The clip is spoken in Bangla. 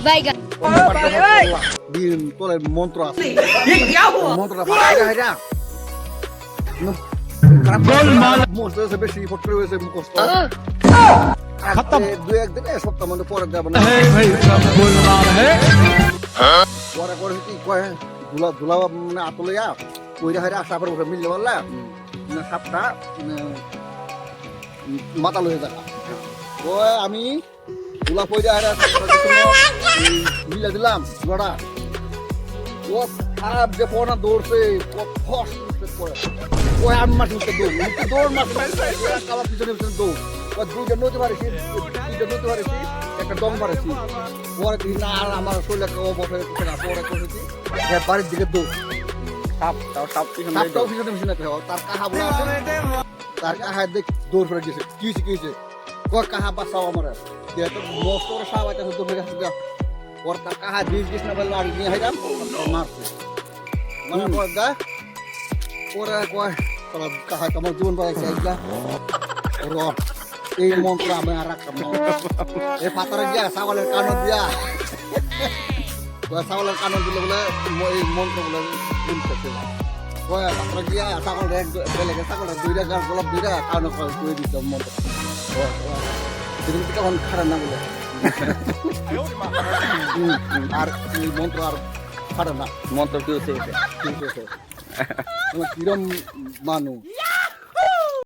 বাইগান দিন তোলে মন্ত্র আছে মন্ত্রটা মস্ত বেশি ফট করে হয়েছে মুখস্থ খতম দুই একদিন সপ্তাহ মধ্যে পরে যাবে না পরে করে কি কয় ধুলা ধুলা মানে আতলিয়া কইরা হাইরা সাপের মুখে মিললে বললা সাপটা মাথা লয়ে যাবে ওই আমি ধুলা পইরা হাইরা মিলে দিলাম ধুলাটা ও সাপ যে পড়া দৌড়ছে ফস পড়ে ওই আমি মাছ উঠতে দৌড় মাছ কাবার পিছনে পিছনে দৌড় দুইটা নদী পারেছি একটা দম পারেছি পরে দিন আর আমার শরীরে বসে পরে করেছি বাড়ির দিকে দৌড় সাপটাও পিছনে পিছনে তার কাহা বলে আছে তার কাহায় দেখ দৌড় ফেলে গেছে কি হয়েছে কয় কাহা বাঁচাও আমার যেহেতু নষ্ট করে সাপ আছে দৌড়ে গেছে ওর তার কাহা বিষ গেছ না বলে আর নিয়ে হাইলাম মারছে মানে পরে কয় কাহা আমার জীবন পাইছে রড এই মন্ত্র আমি আর রাখতাম এই পাথরে দিয়া ছাগলের কানন দিয়া ছাগলের কানন দিলে বলে এই মন্ত্র বলে শুনতেছে পাথরে দিয়া ছাগল বেলেগে ছাগলের দুইটা গাছ গোলাপ দুইটা কানন করে দিত মন্ত্র তখন খারাপ না বলে আর এই মন্ত্র আর খারাপ না মন্ত্র কি হচ্ছে কিরম মানুষ